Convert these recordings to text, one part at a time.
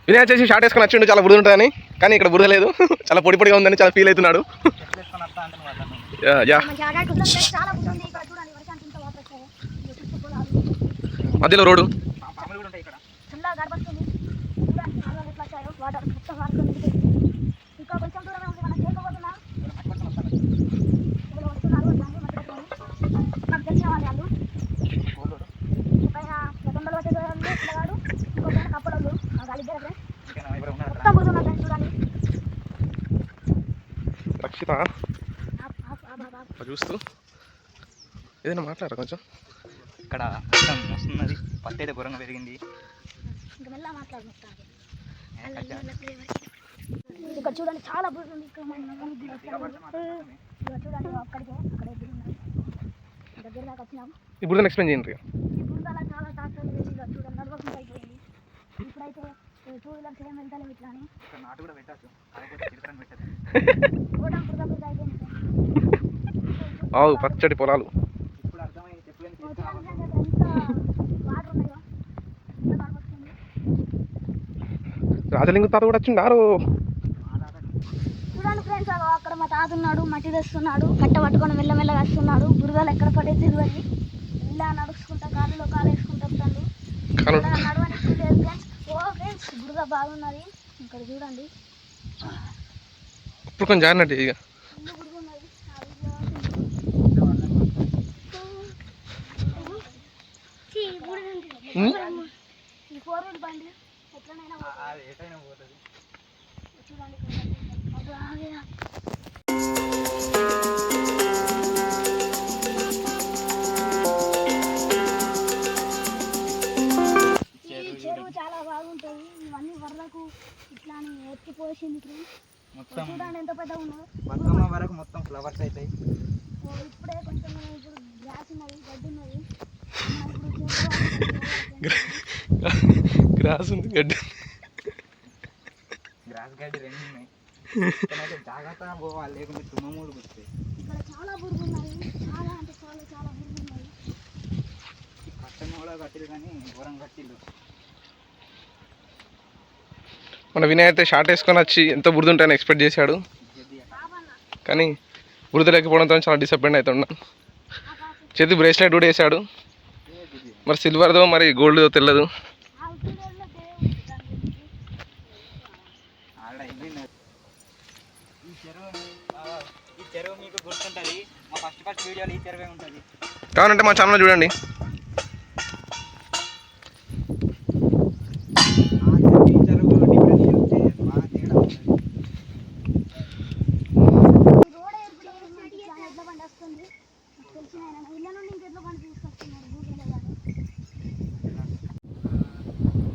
వినయ్ వచ్చేసి షార్ట్ వేసుకొని వచ్చిండు, చాలా బురద ఉంటుందని. కానీ ఇక్కడ బురద లేదు, చాలా పొడి పొడిగా ఉందని చాలా ఫీల్ అవుతున్నాడు. మధ్యలో రోడ్డు రక్షిత చూస్తూ ఏదైనా మాట్లాడరా కొంచెం. ఇక్కడ వస్తున్నది, పత్తి అయితే ఘోరంగా పెరిగింది. ఇక్కడ చూడండి చాలా బుర్ర దగ్గర దాకా వచ్చినాం. ఈ బురదను ఎక్స్ప్లెయిన్ చేయండి. ఈ బురదలా చాలా ట్రాక్టర్లు వేసి చూడండి నడవకుండా అయిపోయింది. ఇప్పుడైతే 2 వీలర్స్ ఏం వెళ్తాను ఇట్లా అని నాటు కూడా పెట్టచ్చు. ఆవు పచ్చడి పొలాలు. ఇప్పుడు అర్థమైంది రాజలింగ తాత కూడా వచ్చిండారు. చూడండి ఫ్రెండ్స్, అక్కడ మా తాత ఉన్నాడు, మట్టి తెస్తున్నాడు, కట్ట పట్టుకొని మెల్లమెల్లగా వస్తున్నాడు. బురదలు ఎక్కడ పడే తెలియదు. ఇలా నడుచుకుంటా కాలులో కాలు వేసుకుంటూ వస్తాడు. నడవని లేదు ఫ్రెండ్స్. ఓ ఫ్రెండ్స్, బురద బాగున్నది ఇక్కడ చూడండి. ఇప్పుడు కొంచెం జారినట్టు ఇక బురద ఉన్నది. ఈ 4 వీల్ బండి ఎట్లనైనా పోతుంది చూడండి. ఈ చెరువు చాలా బాగుంటుంది. ఇవన్నీ వరలకు ఇట్లా ఎత్తిపోసింది. మొత్తం చూడండి ఎంత పెద్దగా ఉన్నదో. బతుకమ్మ వరకు మొత్తం ఫ్లవర్స్ అవుతాయి. ఇప్పుడే కొంచెం ఇప్పుడు గ్రాస్ ఉన్నది, గడ్డి ఉన్నది. గ్రాస్ ఉంది, గడ్డి, గ్రాస్ గడ్డి 2 ఉన్నాయి. జాగ్రత్తగా పోవాలి, లేకుంటే తుమ్మమూలు వస్తాయి. ఇక్కడ చాలా బురుగు ఉన్నాయి, చాలా అంటే చాలా చాలా బురుగు ఉన్నాయి. కట్టను కూడా కట్టిలు కానీ ఘోరం కట్టిల్లు. మన వినయ్ అయితే షార్ట్ వేసుకొని వచ్చి ఎంత బురద ఉంటాయని ఎక్స్పెక్ట్ చేశాడు, కానీ బురద లేకపోవడంతో చాలా డిసప్పాయింట్ అవుతున్నా. చేతి బ్రేస్లెట్ కూడా వేసాడు, మరి సిల్వర్దో మరి గోల్డ్దో తెలియదు. ఈ చెరువు మీకు గుర్తుంటుంది, మా ఫస్ట్ వీడియోలో ఈ చెరువే ఉంటుంది. కావాలంటే మా ఛానల్ చూడండి.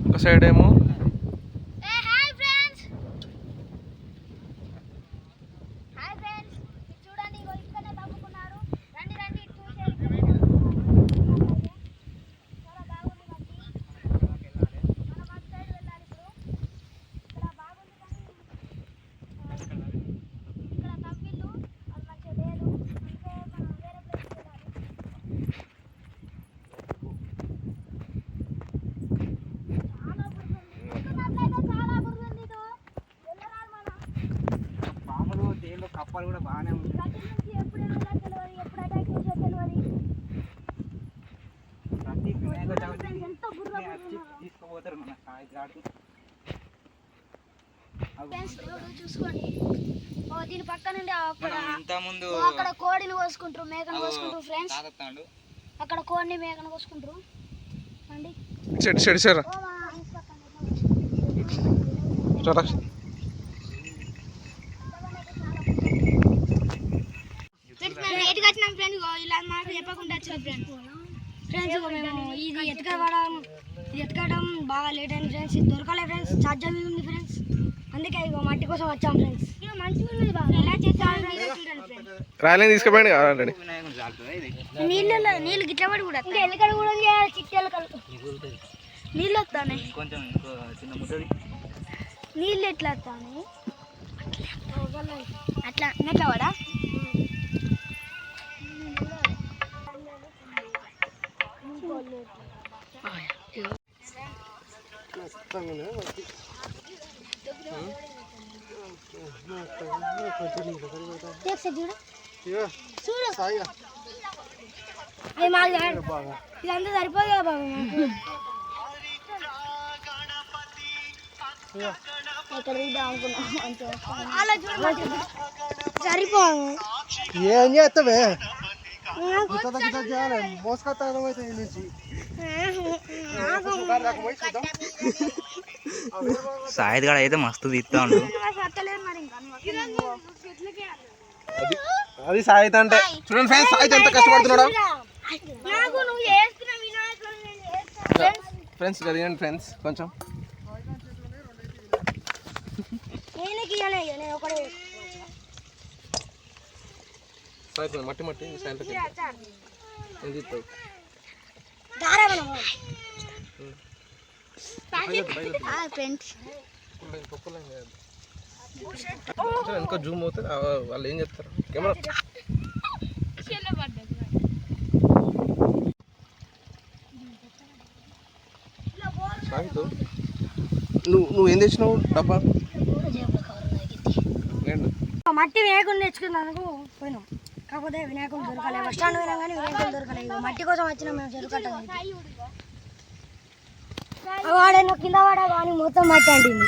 ఒక సైడ్ ఏమో కప్పలు కూడా బాగానే ఉంది. ప్రతి వినాయక చవితి తీసుకుపోతారు మన కాడికి. చూసుకోండి, దీని పక్క నుండి ముందు అక్కడ కోడిని కోసుకుంటారు, మేకను కోసుకుంటారు ఫ్రెండ్స్. అక్కడ కోడిని మేకను కోసుకుంటారు అండి. ఇలా మాకు చెప్పకుండా వచ్చిన ఫ్రెండ్స్ మేము ఇది ఎత్తుకోవడం బాగా లేట్ అయింది ఫ్రెండ్స్. ఇది దొరకలే ఫ్రెండ్స్, ఛార్జర్ ఉంది ఫ్రెండ్స్. అందుకే ఇక మట్టి కోసం వచ్చాం ఫ్రెండ్స్. రాయలని తీసుకుపోయాడు కదా ఆల్రెడీ. వినాయకుడు చాలుతుందా ఇది? నీళ్ళు గిట్లబడి కూడా ఎల్లకడ కూడా చేయాలి చిట్టెలకలు నీళ్ళు వస్తానే కొంచెం ఇంకో చిన్న ముద్దది. నీళ్ళు ఎట్లా వస్తానే అట్లా నెట్లా పడా చూడు ఇదంతా సరిపోదు కదా బాబు సరిపోదు ఏం చేస్తావే చేయాలి మోసుకొస్తాను అయితే నుంచి సాయిద్ గారు అయితే మస్తు తీస్తా ఉండు. అది సాయిత అంటే చూడండి ఫ్రెండ్స్, సాయిత ఎంత కష్టపడుతున్నాడా ఫ్రెండ్స్. జరిగండి ఫ్రెండ్స్ కొంచెం. సాయిత మట్టి మట్టి సాయంత్రం తీస్తావు. ఇంకా జూమ్ అవుతుంది, వాళ్ళు ఏం చెప్తారు కెమెరా. సాగితు నువ్వేం తెచ్చినావు డబ్బా? మట్టి వినాయకుడిని తెచ్చుకున్నందుకు పోయినాం, కాకపోతే వినాయకుడు దొరకలేదు. బస్ స్టాండ్ పోయినా కానీ వినాయకుడు దొరకలేదు. మట్టి కోసం వచ్చినాం మేము చెరుకట్ట. వాడేమో కింద వాడా కానీ మొత్తం మట్టి అంటింది.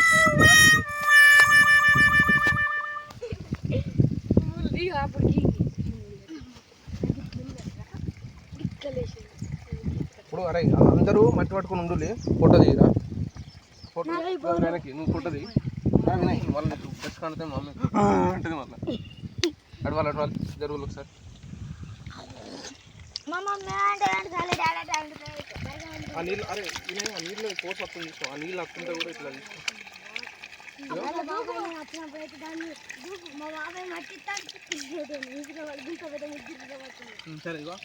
ఇప్పుడు అరే అందరూ మట్టి పట్టుకుని ఉండులే, ఫోటో తీయరా. ఫోటో వెనక్కి నువ్వు ఫోటో తీ వినాయి. వాళ్ళు బెస్ట్ కడితే మమ్మీ అంటుంది మళ్ళీ. అడవాలి జరుగులు ఒకసారి. ఆ నీళ్ళు అరే వినాయి, ఆ నీళ్ళు పోసి వస్తుంది తీసుకో. ఆ నీళ్ళు వస్తుంటే కూడా ఇట్లా తీసుకో. సరే ఇగో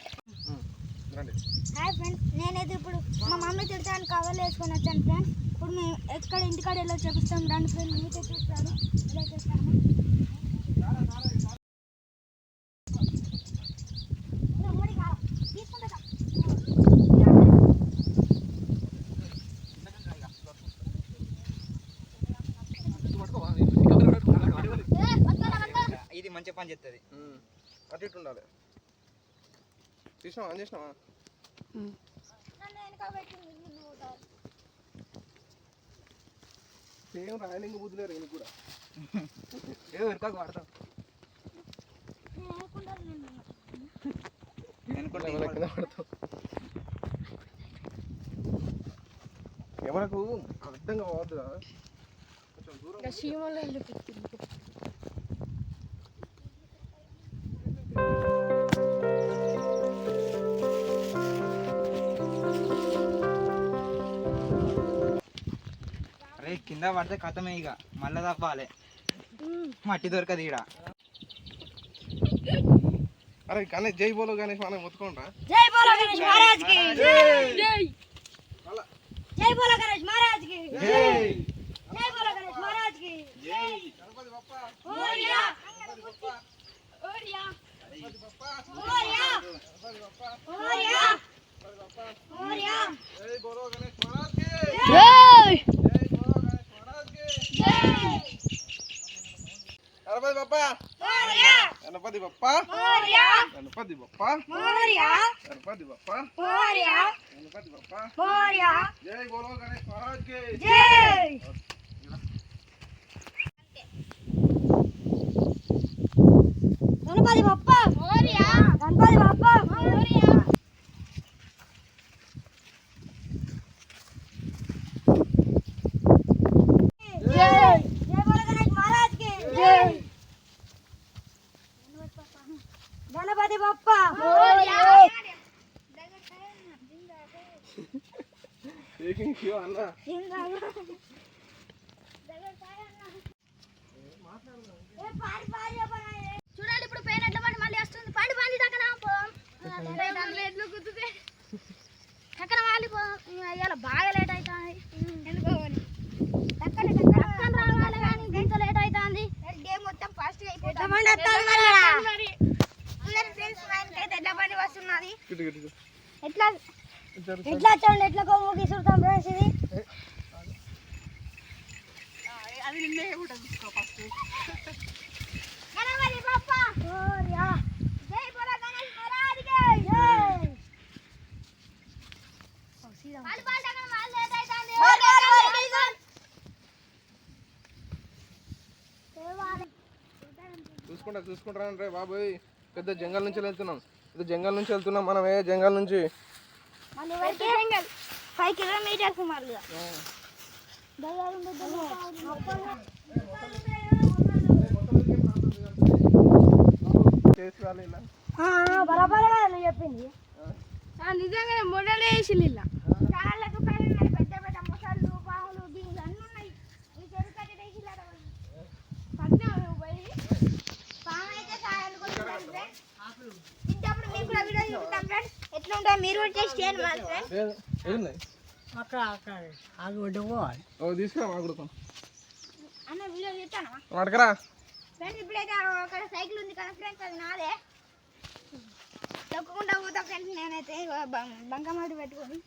రండి. హాయ్ ఫ్రెండ్స్, నేనైతే ఇప్పుడు మా మమ్మీ తిడతాను కవర్లు వేసుకొని వచ్చాను ఫ్రెండ్స్. ఇప్పుడు మేము ఎక్కడ ఇంటికాడ ఎలా చేపిస్తాం రండి ఫ్రెండ్స్, మీతో చూస్తాను ఎలా చేస్తాము. ఇది మంచి పని చేస్తుంది. అటు ఇటు ఉండాలి. తీసినావా ఆన్ చేసినావా? సేమ్ రాయలింగ్ బుద్ధులే రేణు కూడా ఏదో ఉరకాకు వాడతాం. ఎవరకు అర్థంగా పోవద్దు కదా, కొంచెం దూరం. అరే కింద పడితే కథమే ఇక, మళ్ళా తప్పాలి. మట్టి దొరకదు ఈడ. అరే గణేష్ జై బోలో గణేష్ మనం మొత్తుకోండా. జై బోలో గణేష్ మహారాజ్ కి జై. జై బోలో గణేష్ మహారాజ్ కి జై. జై బోలో గణేష్ మహారాజ్ కి జై. గణపతి బప్పా మోరియా. గణపతి బప్పా మోరియా. గణపతి బప్పా మోరియా. గణపతి బప్పా మోరియా. గణపతి బప్పా మోరియా. జై బోలో గణేష్ మహారాజ్ కి జై. జై బోలో గణేష్ మహారాజ్ కి జై. గణపతి బప్పా మోరియా. గణపతి బప్పా మోరియా. గణపతి బప్పా మోరియా. గణపతి బప్పా మోరియా. గణపతి బప్పా మోరియా. జై బోలో గణేష్ మహారాజ్ కి జై. గణపతి బప్పా మోరియా. గణపతి బప్పా మోరియా. జై. జై బోలో గణేష్ మహారాజ్ కి జై. గణపతి బప్పా మోరియా. టేకింగ్ క్యూ అన్న. చూడాలి ఇప్పుడు పెయిన్ ఎట్లా పడి మళ్ళీ వస్తుంది పండి పండి దక్కన చక్కన వాలిపోదాం ఇవాళ బాగా లేట్ అవుతుంది ఎందుకో రావాలి కానీ ఇంత లేట్ అవుతుంది డే మొత్తం ఫాస్ట్గా అయిపోతుంది ఎట్లా పని వస్తున్నది ఎట్లా ఎట్లా చూడండి ఎట్లా కొమ్ము గీసుడతాం ఫ్రెండ్స్ ఇది అది నిన్నే కూడా తీసుకో ఫస్ట్. గణపతి బప్పా మోరియా జై బోలో గణేష్ మహారాజ్ కి జై వాళ్ళు బాల్డగన వాళ్ళు లేట్ అవుతుంది చూసుకుంటారా రే బాబోయ్ పెద్ద జంగల్ నుంచి వెళ్తున్నాం మనం ఏ జంగల్ నుంచి మళ్ళీ జంగల్ 5 కిలోమీటర్స్ మళ్ళీ బరాబర్ చెప్పింది నిజంగానే మొదలే వేసి ఇలా చాలా దుకాణాలు ఉన్నాయి పెద్ద పెద్ద మొసళ్ళు పాములు బింగులు అన్నీ ఉన్నాయి ఈ చెరువు కట్టి పాము అయితే సాయాలు తింటప్పుడు మీకు కూడా వీడియో చూపిస్తాం ఫ్రెండ్స్ ఎట్లా ఉంటాయి మీరు కూడా టేస్ట్ చేయండి మరి ఫ్రెండ్స్ తీసుకురా మాకుడుతాం అన్న వీడియో చూస్తాను అడగరా ఫ్రెండ్స్ ఇప్పుడైతే అక్కడ సైకిల్ ఉంది కదా ఫ్రెండ్స్ అది నాదే తొక్కకుండా పోతా ఫ్రెండ్స్ నేనైతే బంకమాటి పెట్టుకొని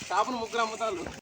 షాపును ముగ్గురు అమ్ముతారు